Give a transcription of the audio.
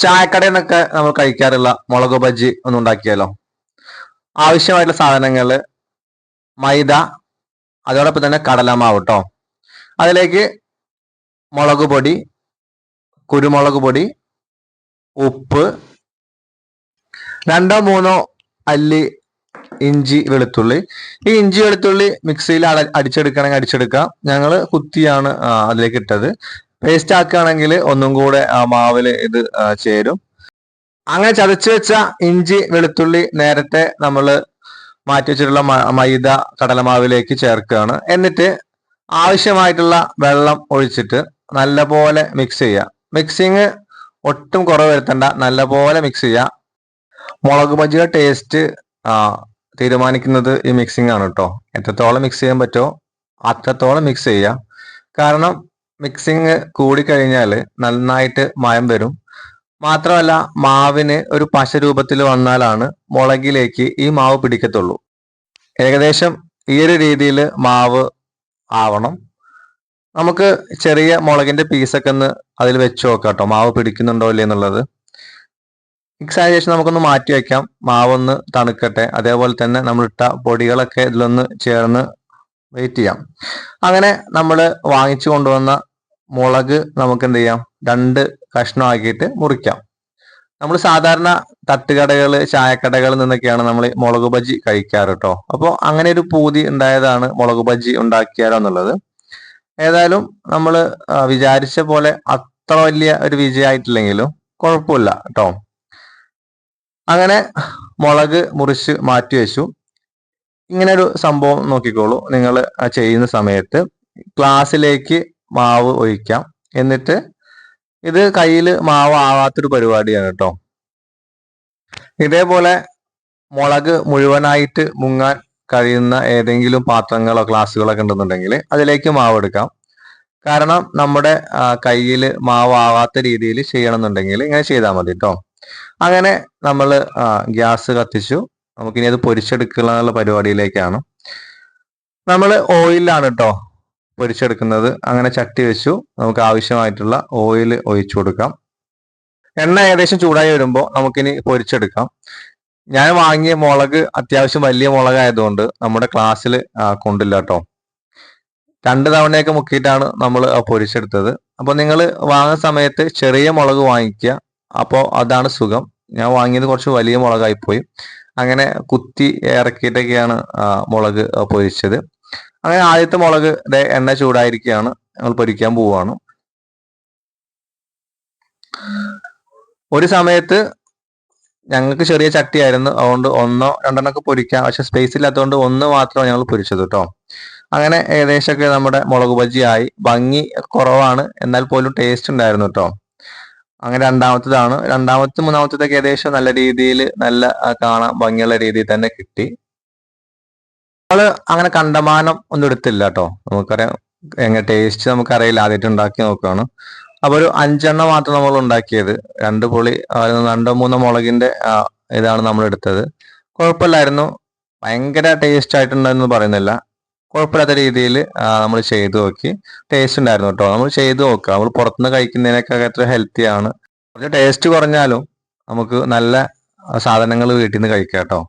ചായക്കടയിൽ നിന്നൊക്കെ നമ്മൾ കഴിക്കാറുള്ള മുളക് ബജ്ജി ഒന്ന് ഉണ്ടാക്കിയാലോ? ആവശ്യമായിട്ടുള്ള സാധനങ്ങള് മൈദ, അതോടൊപ്പം തന്നെ കടലമാവ് കേട്ടോ. അതിലേക്ക് മുളക് പൊടി, കുരുമുളക് പൊടി, ഉപ്പ്, 2-3 അല്ലി ഇഞ്ചി വെളുത്തുള്ളി. ഈ ഇഞ്ചി വെളുത്തുള്ളി മിക്സിയിൽ അടിച്ചെടുക്കണമെങ്കിൽ അടിച്ചെടുക്കാം. ഞങ്ങള് കുത്തിയാണ് അതിലേക്ക് ഇട്ടത്. പേസ്റ്റ് ആക്കുകയാണെങ്കിൽ ഒന്നും കൂടെ മാവില് ഇത് ചേരും. അങ്ങനെ ചതച്ചു വെച്ച ഇഞ്ചി വെളുത്തുള്ളി നേരത്തെ നമ്മൾ മാറ്റി വെച്ചിട്ടുള്ള മൈദ കടലമാവിലേക്ക് ചേർക്കുകയാണ്. എന്നിട്ട് ആവശ്യമായിട്ടുള്ള വെള്ളം ഒഴിച്ചിട്ട് നല്ലപോലെ മിക്സ് ചെയ്യുക. മിക്സിങ് ഒട്ടും കുറവ് വരുത്തണ്ട, നല്ലപോലെ മിക്സ് ചെയ്യുക. മുളക് ബജിയുടെ ടേസ്റ്റ് തീരുമാനിക്കുന്നത് ഈ മിക്സിംഗ് ആണ് കേട്ടോ. എത്രത്തോളം മിക്സ് ചെയ്യാൻ പറ്റുമോ അത്രത്തോളം മിക്സ് ചെയ്യുക. കാരണം മിക്സിങ് കൂടിക്കഴിഞ്ഞാൽ നന്നായിട്ട് മയം വരും. മാത്രമല്ല മാവിന് ഒരു പശ രൂപത്തിൽ വന്നാലാണ് മുളകിലേക്ക് ഈ മാവ് പിടിക്കത്തുള്ളൂ. ഏകദേശം ഈ ഒരു രീതിയിൽ മാവ് ആവണം. നമുക്ക് ചെറിയ മുളകിന്റെ പീസൊക്കെ ഒന്ന് അതിൽ വെച്ച് നോക്കാം കേട്ടോ, മാവ് പിടിക്കുന്നുണ്ടോ ഇല്ലേ എന്നുള്ളത്. മിക്സ് ആയ ശേഷം നമുക്കൊന്ന് മാറ്റി വയ്ക്കാം, മാവൊന്ന് തണുക്കട്ടെ. അതേപോലെ തന്നെ നമ്മളിട്ട പൊടികളൊക്കെ ഇതിലൊന്ന് ചേർന്ന് വെയിറ്റ് ചെയ്യാം. അങ്ങനെ നമ്മൾ വാങ്ങിച്ചു കൊണ്ടുവന്ന മുളക് നമുക്ക് എന്ത് ചെയ്യാം, 2 കഷ്ണമാക്കിയിട്ട് മുറിക്കാം. നമ്മൾ സാധാരണ തട്ടുകടകൾ, ചായക്കടകളിൽ നിന്നൊക്കെയാണ് നമ്മൾ മുളക് ബജി കഴിക്കാറ് കേട്ടോ. അപ്പോൾ അങ്ങനെ ഒരു പൂതി ഉണ്ടായതാണ് മുളക് ബജി ഉണ്ടാക്കിയാലോ എന്നുള്ളത്. ഏതായാലും നമ്മൾ വിചാരിച്ച പോലെ അത്ര വലിയ ഒരു വിജയമായിട്ടില്ലെങ്കിലും കുഴപ്പമില്ല കേട്ടോ. അങ്ങനെ മുളക് മുറിച്ച് മാറ്റി വെച്ചു. ഇങ്ങനെ ഒരു സംഭവം നോക്കിക്കോളൂ. നിങ്ങൾ ചെയ്യുന്ന സമയത്ത് ഗ്ലാസ്സിലേക്ക് മാവ് ഒഴിക്കാം. എന്നിട്ട് ഇത് കയ്യിൽ മാവ് ആവാത്തൊരു പരിപാടിയാണ് കേട്ടോ. ഇതേപോലെ മുളക് മുഴുവനായിട്ട് മുങ്ങാൻ കഴിയുന്ന ഏതെങ്കിലും പാത്രങ്ങളോ ഗ്ലാസ്സുകളൊക്കെ ഉണ്ടെന്നുണ്ടെങ്കിൽ അതിലേക്ക് മാവ് എടുക്കാം. കാരണം നമ്മുടെ കയ്യിൽ മാവ് ആവാത്ത രീതിയിൽ ചെയ്യണമെന്നുണ്ടെങ്കിൽ ഇങ്ങനെ ചെയ്താൽ മതി കേട്ടോ. അങ്ങനെ നമ്മൾ ഗ്യാസ് കത്തിച്ചു. നമുക്കിനി അത് പൊരിച്ചെടുക്കാനുള്ള പരിപാടിയിലേക്കാണ്. നമ്മൾ ഓയിലാണ് കേട്ടോ പൊരിച്ചെടുക്കുന്നത്. അങ്ങനെ ചട്ടി വെച്ചു. നമുക്ക് ആവശ്യമായിട്ടുള്ള ഓയിൽ ഒഴിച്ചു കൊടുക്കാം. എണ്ണ ഏകദേശം ചൂടായി വരുമ്പോൾ നമുക്കിനി പൊരിച്ചെടുക്കാം. ഞാൻ വാങ്ങിയ മുളക് അത്യാവശ്യം വലിയ മുളകായതുകൊണ്ട് നമ്മുടെ ക്ലാസ്സിൽ കൊണ്ടില്ല കേട്ടോ. 2 തവണയൊക്കെ മുക്കിയിട്ടാണ് നമ്മൾ പൊരിച്ചെടുത്തത്. അപ്പൊ നിങ്ങൾ വാങ്ങുന്ന സമയത്ത് ചെറിയ മുളക് വാങ്ങിക്കുക. അപ്പോൾ അതാണ് സുഖം. ഞാൻ വാങ്ങിയത് കുറച്ച് വലിയ മുളകായിപ്പോയി. അങ്ങനെ കുത്തി ഇറക്കിയിട്ടൊക്കെയാണ് മുളക് പൊരിച്ചത്. അങ്ങനെ ആദ്യത്തെ മുളക് എണ്ണ ചൂടായിരിക്കുകയാണ്, ഞങ്ങൾ പൊരിക്കാൻ പോവുകയാണ്. ഒരു സമയത്ത് ഞങ്ങൾക്ക് ചെറിയ ചട്ടിയായിരുന്നു, അതുകൊണ്ട് 1-2 പൊരിക്കാം. പക്ഷെ സ്പേസ് ഇല്ലാത്തതുകൊണ്ട് 1 മാത്രമാണ് ഞങ്ങൾ പൊരിച്ചത് കേട്ടോ. അങ്ങനെ ഏകദേശമൊക്കെ നമ്മുടെ മുളക് ബജി ആയി. ഭംഗി കുറവാണ്, എന്നാൽ പോലും ടേസ്റ്റ് ഉണ്ടായിരുന്നു കേട്ടോ. അങ്ങനെ രണ്ടാമത്തതാണ്. 2-3 ഏകദേശം നല്ല രീതിയിൽ, നല്ല കാണാൻ ഭംഗിയുള്ള രീതിയിൽ തന്നെ കിട്ടി. നമ്മള് അങ്ങനെ കണ്ടമാനം ഒന്നും എടുത്തില്ല കേട്ടോ. നമുക്കറിയാം എങ്ങനെ ടേസ്റ്റ് നമുക്കറിയില്ല, ആദ്യമായിട്ട് ഉണ്ടാക്കി നോക്കുകയാണ്. അപ്പൊ ഒരു 5 മാത്രം നമ്മൾ ഉണ്ടാക്കിയത്. 2 പൊളി 2-3 മുളകിന്റെ ഇതാണ് നമ്മൾ എടുത്തത്. കുഴപ്പമില്ലായിരുന്നു. ഭയങ്കര ടേസ്റ്റ് ആയിട്ടുണ്ടെന്ന് പറയുന്നില്ല, കുഴപ്പമില്ലാത്ത രീതിയിൽ നമ്മൾ ചെയ്തു നോക്കി. ടേസ്റ്റ് ഉണ്ടായിരുന്നു കേട്ടോ. നമ്മൾ ചെയ്തു നോക്കുക. നമ്മൾ പുറത്തുനിന്ന് കഴിക്കുന്നതിനൊക്കെ അത്ര ഹെൽത്തി ആണ്. കുറച്ച് ടേസ്റ്റ് കുറഞ്ഞാലും നമുക്ക് നല്ല സാധനങ്ങൾ വീട്ടിൽ നിന്ന് കഴിക്കാം കേട്ടോ.